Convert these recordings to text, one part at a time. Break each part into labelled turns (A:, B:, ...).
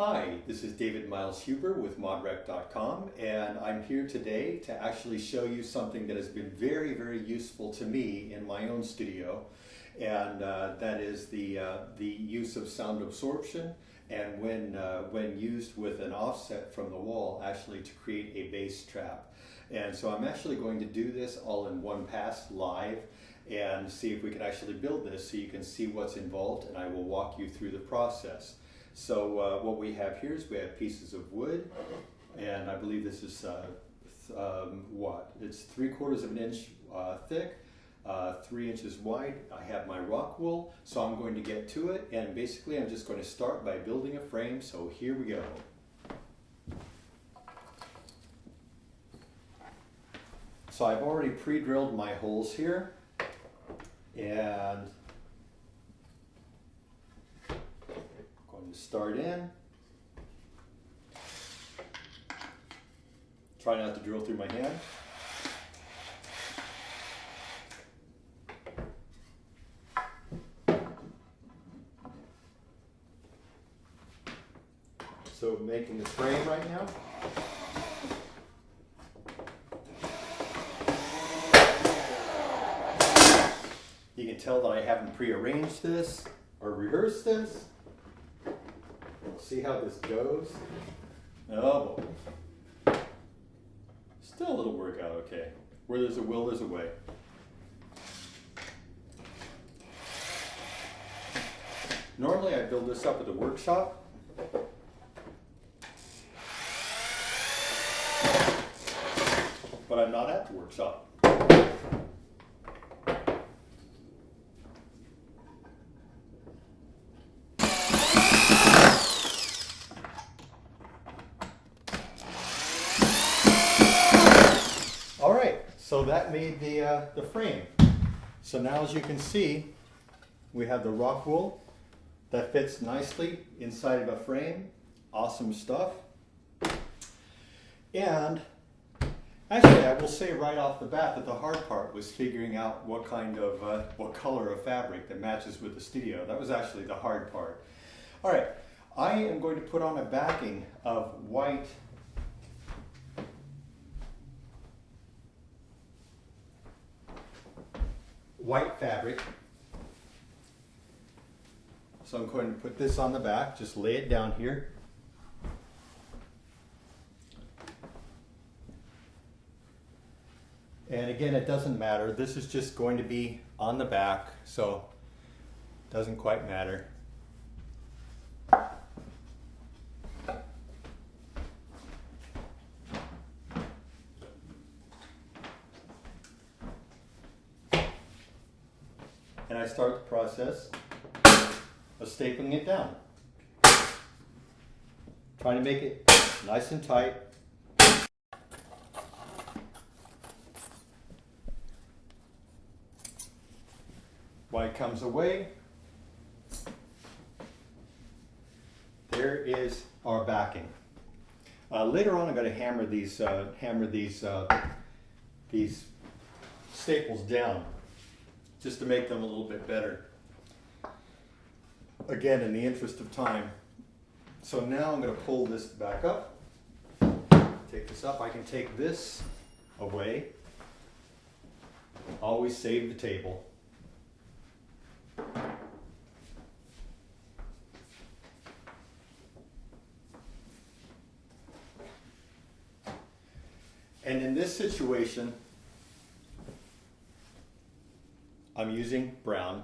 A: Hi, this is David Miles Huber with modrec.com, and I'm here today to actually show you something that has been very, very useful to me in my own studio, and that is the use of sound absorption, and when used with an offset from the wall, actually to create a bass trap. And so I'm actually going to do this all in one pass live and see if we can actually build this so you can see what's involved, and I will walk you through the process. So what we have here is we have pieces of wood, and I believe this is it's 3/4 of an inch thick, 3 inches wide. I have my rock wool, so I'm going to get to it, and basically I'm just going to start by building a frame. So here we go. So I've already pre-drilled my holes here, and start in. Try not to drill through my hand. So making the frame right now. You can tell that I haven't pre-arranged this or rehearsed this. See how this goes? Oh boy. Still it'll work out okay. Where there's a will, there's a way. Normally I build this up at the workshop. But I'm not at the workshop. So that made the frame. So now, as you can see, we have the rock wool that fits nicely inside of a frame. Awesome stuff. And actually, I will say right off the bat that the hard part was figuring out what kind of what color of fabric that matches with the studio. That was actually the hard part. All right, I am going to put on a backing of white fabric. So I'm going to put this on the back, just lay it down here. And again, it doesn't matter. This is just going to be on the back, so it doesn't quite matter. And I start the process of stapling it down. Trying to make it nice and tight. While it comes away, there is our backing. Later on I'm going to hammer these staples down, just to make them a little bit better. Again, in the interest of time. So now I'm going to pull this back up, take this up. I can take this away. Always save the table. And in this situation, I'm using brown.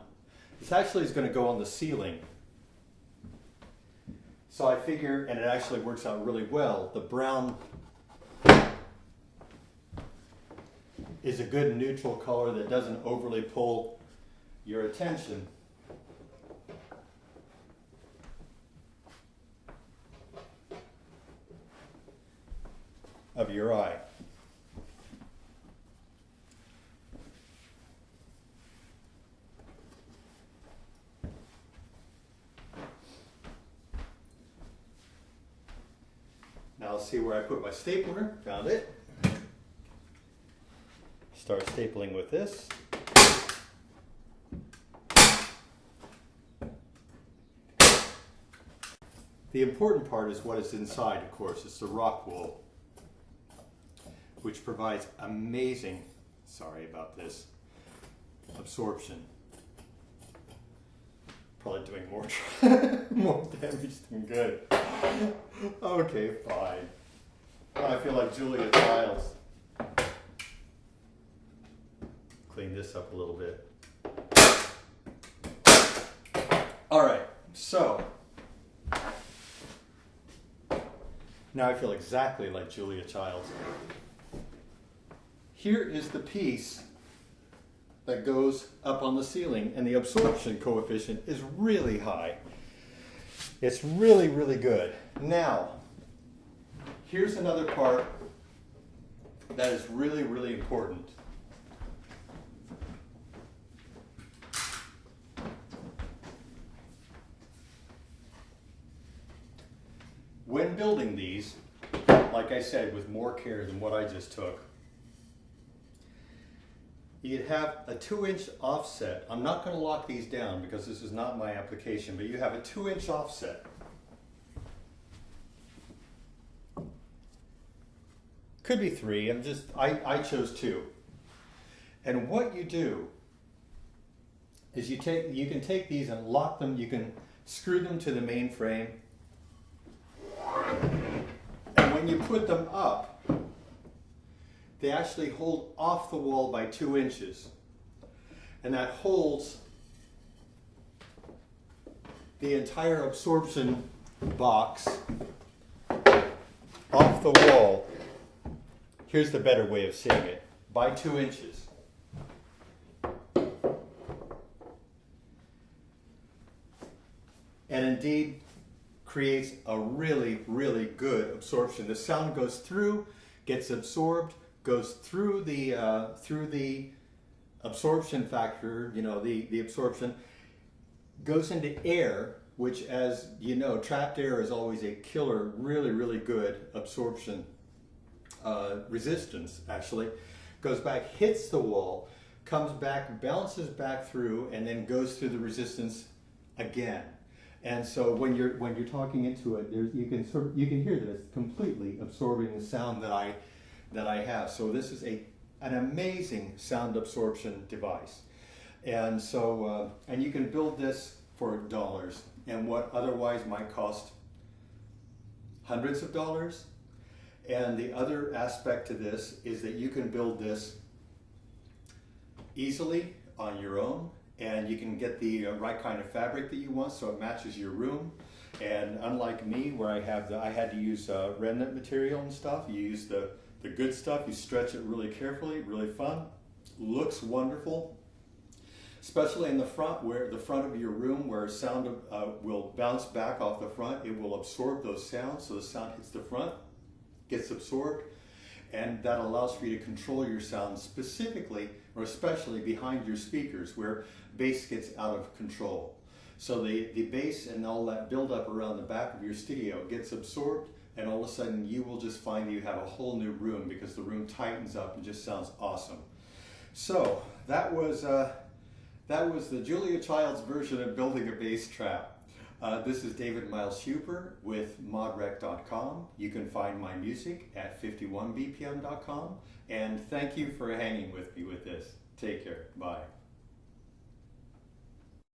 A: This actually is going to go on the ceiling. So I figure, and it actually works out really well, the brown is a good neutral color that doesn't overly pull your attention. Of your eye. Now let's see where I put my stapler. Found it. Start stapling with this. The important part is what is inside, of course. It's the rockwool, which provides amazing, sorry about this, absorption. Probably doing more, more damage than good. Okay, fine. I feel like Julia Childs. Clean this up a little bit. All right, so now I feel exactly like Julia Childs. Here is the piece that goes up on the ceiling, and the absorption coefficient is really high. It's really, really good. Now, here's another part that is really, really important. When building these, like I said, with more care than what I just took, you'd have a 2-inch offset. I'm not going to lock these down because this is not my application, but you have a 2-inch offset. Could be 3, I chose 2. And what you do is you can take these and lock them, you can screw them to the main frame. And when you put them up, they actually hold off the wall by 2 inches. And that holds the entire absorption box off the wall. Here's the better way of saying it, by 2 inches. And indeed creates a really, really good absorption. The sound goes through, gets absorbed, goes through the absorption factor, you know, the absorption, goes into air, which, as you know, trapped air is always a killer, really, really good absorption resistance, actually. Goes back, hits the wall, comes back, bounces back through, and then goes through the resistance again. And so when you're talking into it, you can hear that it's completely absorbing the sound that I have. So this is an amazing sound absorption device. And so and you can build this for dollars, and what otherwise might cost hundreds of dollars. And the other aspect to this is that you can build this easily on your own, and you can get the right kind of fabric that you want so it matches your room. And unlike me, where I had to use remnant material and stuff, you use the good stuff, you stretch it really carefully, really fun, looks wonderful, especially in the front, where the front of your room, where sound will bounce back off the front. It will absorb those sounds, so the sound hits the front, gets absorbed, and that allows for you to control your sound specifically or especially behind your speakers, where bass gets out of control. So the bass and all that buildup around the back of your studio gets absorbed, and all of a sudden you will just find that you have a whole new room because the room tightens up and just sounds awesome. So that was the Julia Childs version of building a bass trap. This is David Miles Huber with modrec.com. You can find my music at 51bpm.com. And thank you for hanging with me with this. Take care. Bye.